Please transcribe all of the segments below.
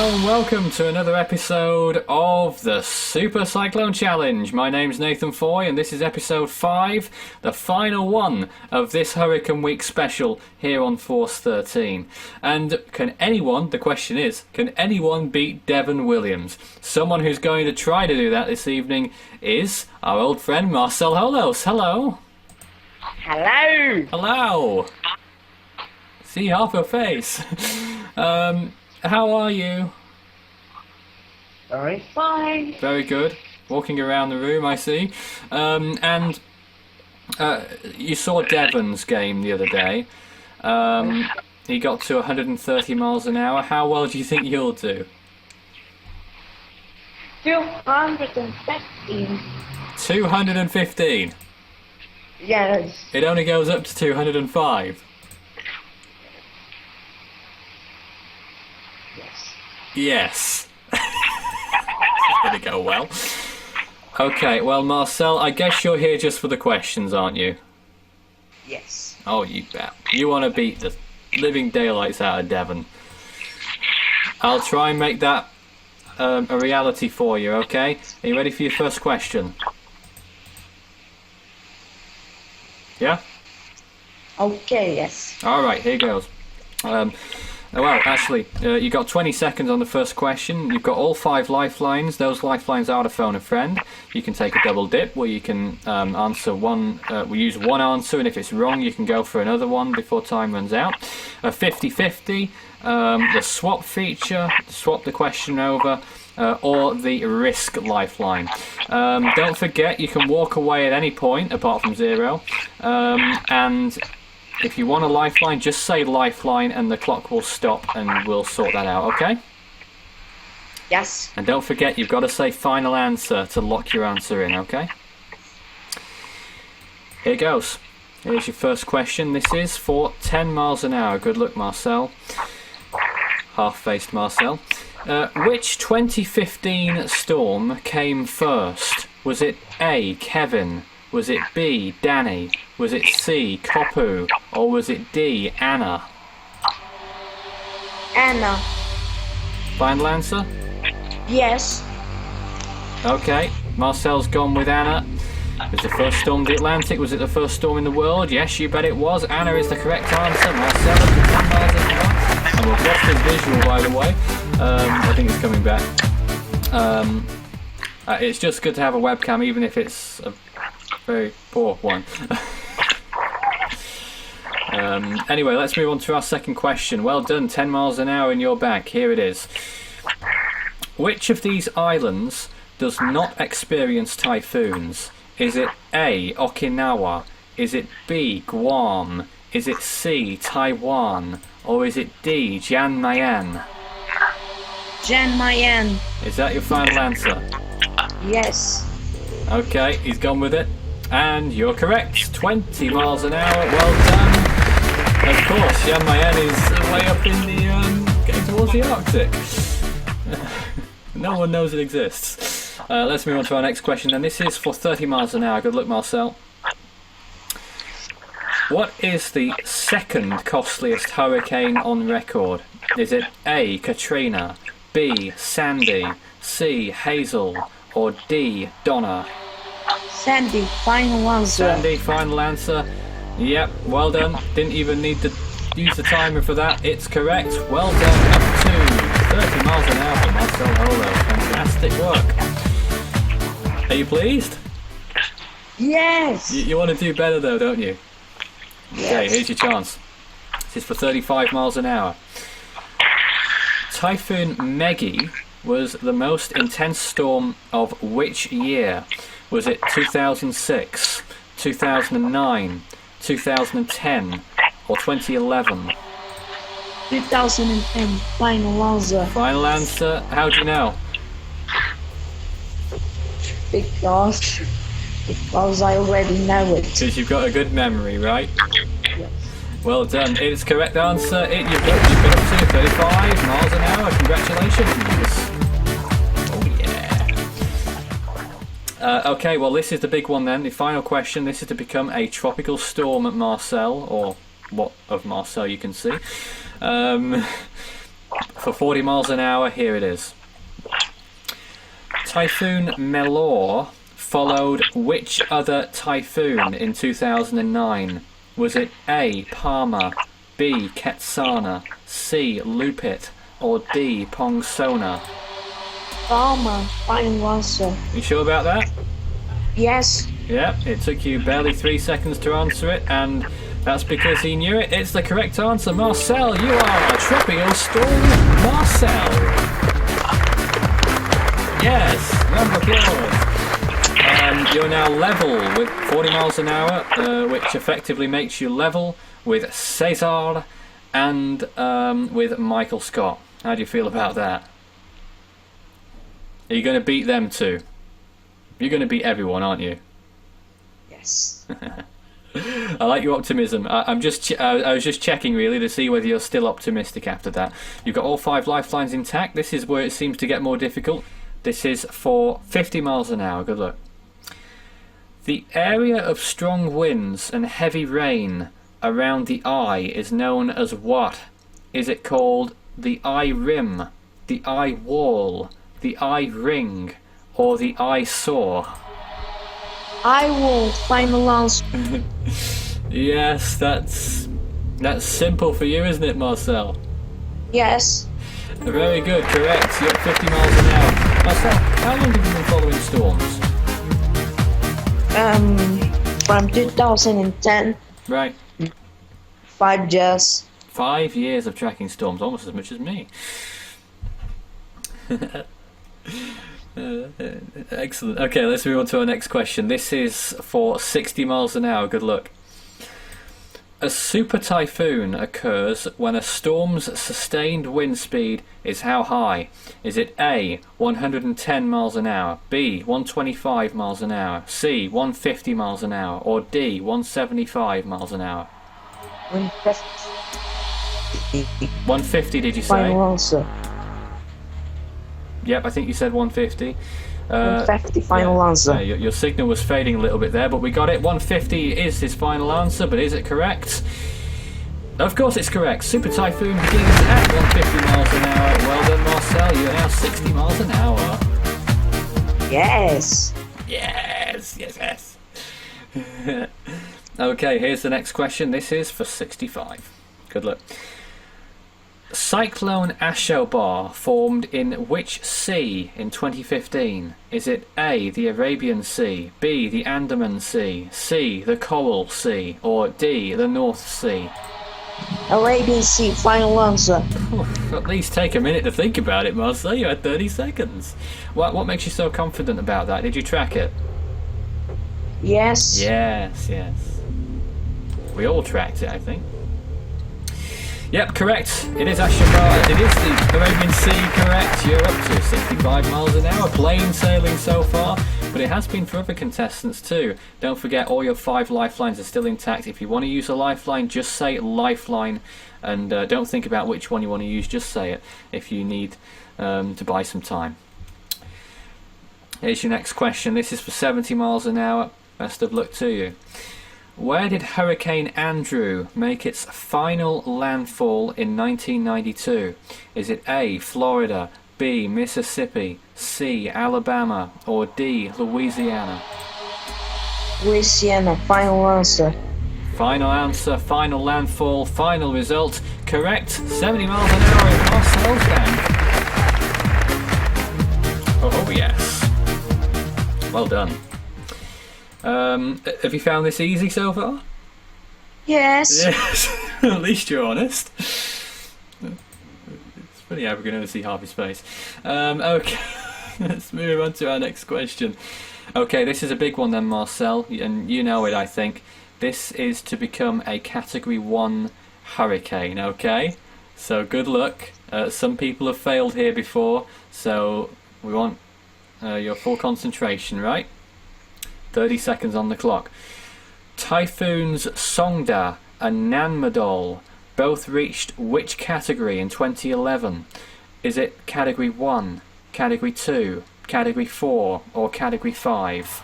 and welcome to another episode of the Super Cyclone Challenge. My name's Nathan Foy and this is episode 5, the final one of this Hurricane Week special here on Force 13. And can anyone, the question is, can anyone beat Devon Williams? Someone who's going to try to do that this evening is our old friend Marcel. Hello. Hello. Hello. See half her face. How are you? Very fine. Very good. Walking around the room, I see. And you saw Devon's game the other day. He got to 130 miles an hour. How well do you think you'll do? 215. 215? Yes. It only goes up to 205. Yes. It's going to go well. Okay, well, Marcel, I guess you're here just for the questions, aren't you? Yes. Oh, you bet. You want to beat the living daylights out of Devon. I'll try and make that a reality for you, okay? Are you ready for your first question? Yeah? Okay, yes. Alright, here goes. Well, actually, you got 20 seconds on the first question. You've got all 5 lifelines. Those lifelines are to phone a friend. You can take a double dip where you can answer one. We use one answer, and if it's wrong, you can go for another one before time runs out. A 50-50, the swap feature, swap the question over, or the risk lifeline. Don't forget, you can walk away at any point apart from 0, and if you want a lifeline, just say lifeline and the clock will stop and we'll sort that out, okay? Yes. And don't forget, you've got to say final answer to lock your answer in, okay? Here goes. Here's your first question. This is for 10 miles an hour. Good luck, Marcel. Half-faced Marcel. Which 2015 storm came first? Was it A, Kevin? Was it B, Danny? Was it C, Kopu? Or was it D, Anna? Anna. Final answer? Yes. Okay, Marcel's gone with Anna. Was the first storm the Atlantic? Was it the first storm in the world? Yes, you bet it was. Anna is the correct answer. Marcel up to 10 miles an hour. And we've lost his visual, by the way. I think it's coming back. It's just good to have a webcam, even if it's a very poor one. Anyway, let's move on to our second question. Well done, 10 miles an hour in your bag. Here it is. Which of these islands does not experience typhoons? Is it A, Okinawa? Is it B, Guam? Is it C, Taiwan? Or is it D, Jan Mayen? Jan Mayen. Is that your final answer? Yes. Okay, he's gone with it. And you're correct. 20 miles an hour. Well done. Of course, Jan Mayen is way up in the getting towards the Arctic. No one knows it exists. Let's move on to our next question. And this is for 30 miles an hour. Good luck, Marcel. What is the second costliest hurricane on record? Is it A, Katrina, B, Sandy, C, Hazel, or D, Donna? Sandy, final answer. Sandy, final answer. Yep, well done. Didn't even need to use the timer for that. It's correct. Well done. Up to 30 miles an hour for Marcel Holo. Fantastic work. Are you pleased? Yes. You want to do better though, don't you? Yes. Okay, here's your chance. This is for 35 miles an hour. Typhoon Meggy was the most intense storm of which year? Was it 2006, 2009, 2010, or 2011? 2010, final answer. Final answer. How do you know? Because I already know it. Because you've got a good memory, right? Yes. Well done. It's correct answer. You've been up to 35 miles an hour. Congratulations. Oh yeah. Okay, well this is the big one then. The final question. This is to become a tropical storm at Marcel, or what of Marcel you can see. For 40 miles an hour, here it is. Typhoon Melore followed which other typhoon in 2009? Was it A. Parma, B. Ketsana, C. Lupit, or D. Pongsona? Palmer, final answer. You sure about that? Yes. Yeah, it took you barely 3 seconds to answer it, and that's because he knew it. It's the correct answer. Marcel, you are a tropical storm Marcel. Yes, round of applause. You're now level with 40 miles an hour, which effectively makes you level with Cesar and with Michael Scott. How do you feel about that? Are you going to beat them too? You're going to beat everyone, aren't you? Yes. I like your optimism. I was just checking really to see whether you're still optimistic after that. You've got all 5 lifelines intact. This is where it seems to get more difficult. This is for 50 miles an hour. Good luck. The area of strong winds and heavy rain around the eye is known as what? Is it called the eye rim, the eye wall, the eye ring, or the eye saw? I will final answer. Yes, that's simple for you, isn't it, Marcel? Yes. Very good, correct. You're at 50 miles an hour. Marcel, how long have you been following storms? From 2010. Right. 5 years. 5 years of tracking storms, almost as much as me. Excellent. Okay, let's move on to our next question. This is for 60 miles an hour. Good luck. A super typhoon occurs when a storm's sustained wind speed is how high? Is it A, 110 miles an hour, B, 125 miles an hour, C, 150 miles an hour, or D, 175 miles an hour? 150, did you say? Final answer. Yep, I think you said 150. 150, final answer. Your signal was fading a little bit there, but we got it. 150 is his final answer, but is it correct? Of course it's correct. Super Typhoon begins at 150 miles an hour. Well done, Marcel. You are now 60 miles an hour. Yes. Yes. Okay, here's the next question. This is for 65. Good luck. Cyclone Ashobar formed in which sea in 2015? Is it A, the Arabian Sea, B, the Andaman Sea, C, the Coral Sea, or D, the North Sea? Arabian Sea, final answer. At least take a minute to think about it, Marcel. You had 30 seconds. What makes you so confident about that? Did you track it? Yes. Yes. We all tracked it, I think. Yep, correct. It is Ashobar. It is the Arabian Sea, correct. You're up to 65 miles an hour. Plain sailing so far, but it has been for other contestants too. Don't forget, all your 5 lifelines are still intact. If you want to use a lifeline, just say lifeline, and don't think about which one you want to use. Just say it if you need to buy some time. Here's your next question. This is for 70 miles an hour. Best of luck to you. Where did Hurricane Andrew make its final landfall in 1992? Is it A, Florida, B, Mississippi, C, Alabama, or D, Louisiana? Louisiana, final answer. Final answer, final landfall, final result. Correct. 70 miles an hour in Marcel's bank. Oh yes. Well done. Have you found this easy so far? Yes. Yes. At least you're honest. It's funny how we can only see half his face. Okay, let's move on to our next question. Okay, this is a big one then, Marcel, and you know it, I think. This is to become a Category 1 hurricane, okay? So good luck. Some people have failed here before, so we want your full concentration, right? 30 seconds on the clock. Typhoons Songda and Nanmadol both reached which category in 2011? Is it Category 1, Category 2, Category 4, or Category 5?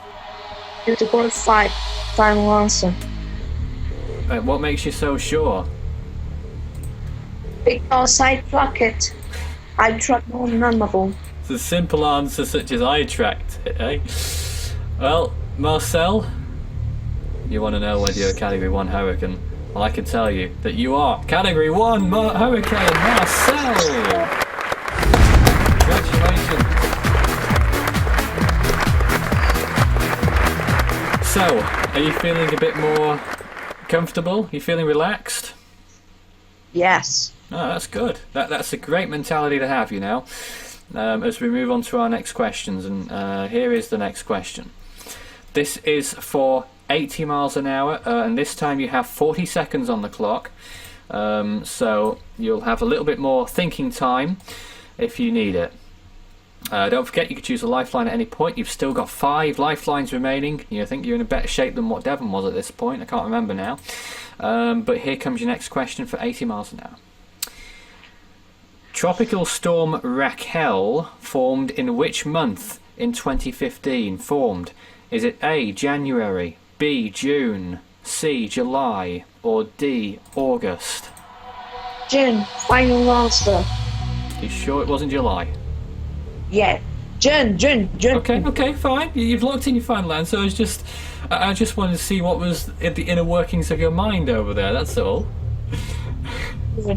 Category 5, final answer. What makes you so sure? Because I track it. I track more number. It's a simple answer such as I tracked it, eh? Well, Marcel, you want to know whether you're a Category 1 Hurricane? Well, I can tell you that you are Category 1 Hurricane Marcel! Congratulations! So, are you feeling a bit more comfortable? You feeling relaxed? Yes. Oh, that's good. That's a great mentality to have, you know. As we move on to our next questions, and here is the next question. This is for 80 miles an hour, and this time you have 40 seconds on the clock. So you'll have a little bit more thinking time if you need it. Don't forget you could choose a lifeline at any point. You've still got 5 lifelines remaining. I think you're in a better shape than what Devon was at this point. I can't remember now. But here comes your next question for 80 miles an hour. Tropical Storm Raquel formed in which month in 2015? Formed. Is it A, January, B, June, C, July, or D, August? June. Final answer. You sure it wasn't July? Yeah. June. Okay, fine. You've locked in your final answer. I just wanted to see what was in the inner workings of your mind over there. That's all. Yeah.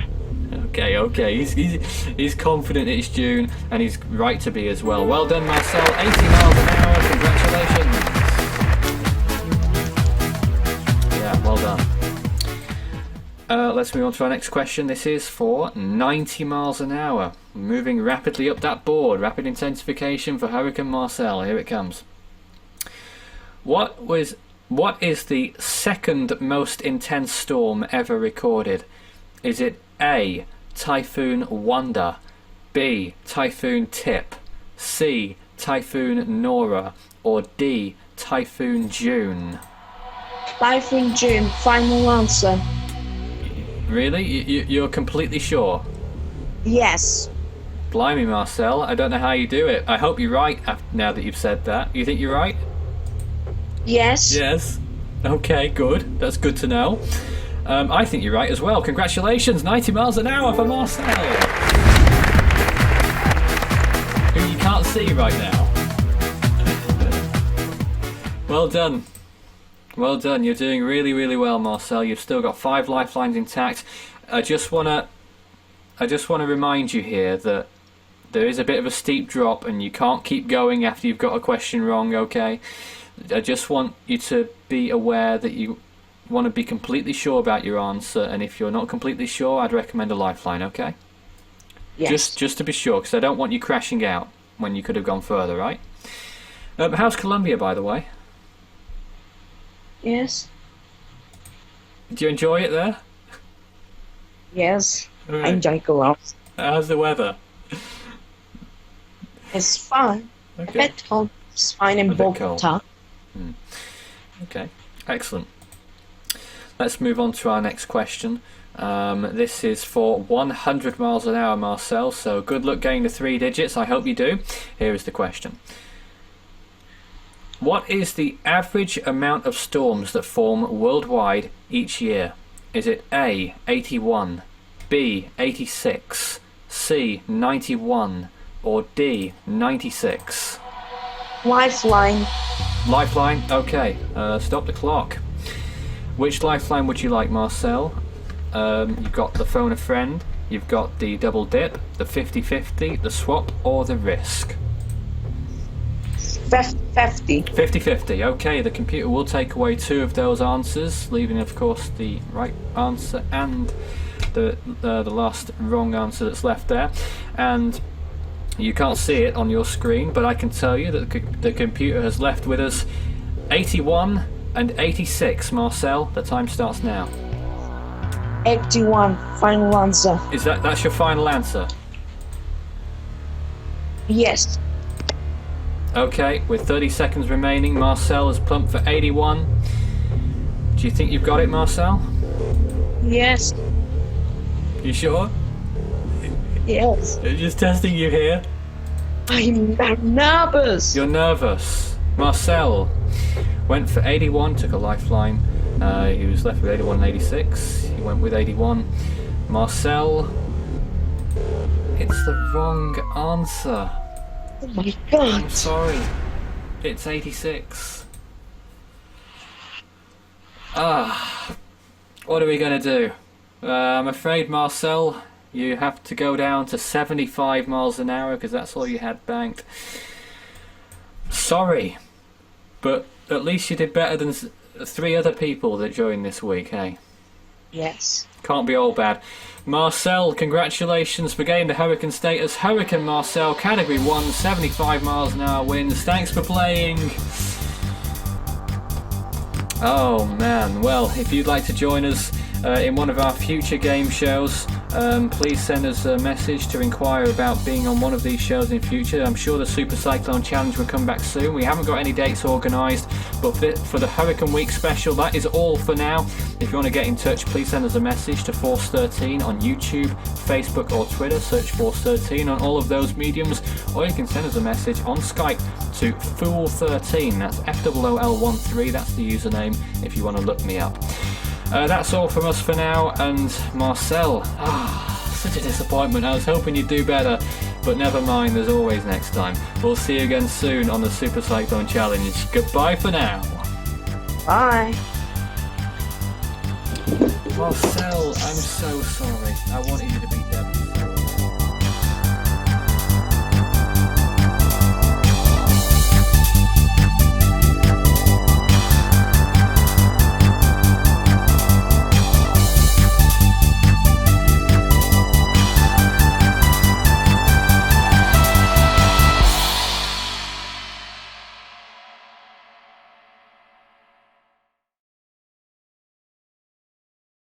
Okay. He's confident it's June, and he's right to be as well. Well done, Marcel. 80 miles an hour. Congratulations. Yeah, well done. Let's move on to our next question. This is for 90 miles an hour. Moving rapidly up that board. Rapid intensification for Hurricane Marcel. Here it comes. What is the second most intense storm ever recorded? Is it A, Typhoon Wanda, B, Typhoon Tip, C, Typhoon Nora, or D, Typhoon June? Typhoon June. Final answer. Really? You're completely sure? Yes. Blimey, Marcel, I don't know how you do it. I hope you're right now that you've said that. You think you're right? Yes. Yes. Okay, good. That's good to know. I think you're right as well. Congratulations, 90 miles an hour for Marcel. Who you can't see right now. Well done. Well done. You're doing really, really well, Marcel. You've still got 5 lifelines intact. I just wanna remind you here that there is a bit of a steep drop, and you can't keep going after you've got a question wrong. Okay. I just want you to be aware that you want to be completely sure about your answer, and if you're not completely sure, I'd recommend a lifeline, okay? Yes. Just to be sure, because I don't want you crashing out when you could have gone further, right? How's Colombia, by the way? Yes. Do you enjoy it there? Yes. Right. I enjoy go out. How's the weather? It's fine. Okay. At home, it's fine in A bit cold. Bogota. Okay, excellent. Let's move on to our next question. This is for 100 miles an hour, Marcel, so good luck getting the 3 digits. I hope you do. Here is the question. What is the average amount of storms that form worldwide each year? Is it A, 81, B, 86, C, 91, or D, 96? Lifeline. Lifeline? Okay, stop the clock. Which lifeline would you like, Marcel? You've got the phone a friend, you've got the double dip, the 50-50, the swap, or the risk? 50. 50-50, okay, the computer will take away 2 of those answers, leaving of course the right answer and the last wrong answer that's left there. And you can't see it on your screen, but I can tell you that the computer has left with us 81 and 86, Marcel. The time starts now. 81. Final answer. Is that's your final answer? Yes. Okay, with 30 seconds remaining, Marcel has pumped for 81. Do you think you've got it, Marcel? Yes. You sure? Yes. They're just testing you here. I'm nervous. You're nervous. Marcel went for 81, took a lifeline. He was left with 81 and 86. He went with 81. Marcel, It's the wrong answer. Oh my I'm god. sorry. It's 86. What are we going to do? I'm afraid, Marcel, you have to go down to 75 miles an hour because that's all you had banked. Sorry, but at least you did better than 3 other people that joined this week, hey? Yes. Can't be all bad. Marcel, congratulations for getting the Hurricane status. Hurricane Marcel, Category 1, 75 miles an hour wins. Thanks for playing. Oh man, well, if you'd like to join us in one of our future game shows, please send us a message to inquire about being on one of these shows in future. I'm sure the Super Cyclone Challenge will come back soon. We haven't got any dates organised, but for the Hurricane Week special, that is all for now. If you want to get in touch, please send us a message to Force13 on YouTube, Facebook or Twitter. Search Force13 on all of those mediums, or you can send us a message on Skype to Fool13. That's FOOL13. That's the username if you want to look me up. That's all from us for now, and Marcel, such a disappointment. I was hoping you'd do better, but never mind, there's always next time. We'll see you again soon on the Super Cyclone Challenge. Goodbye for now. Bye. Marcel, I'm so sorry. I wanted you to be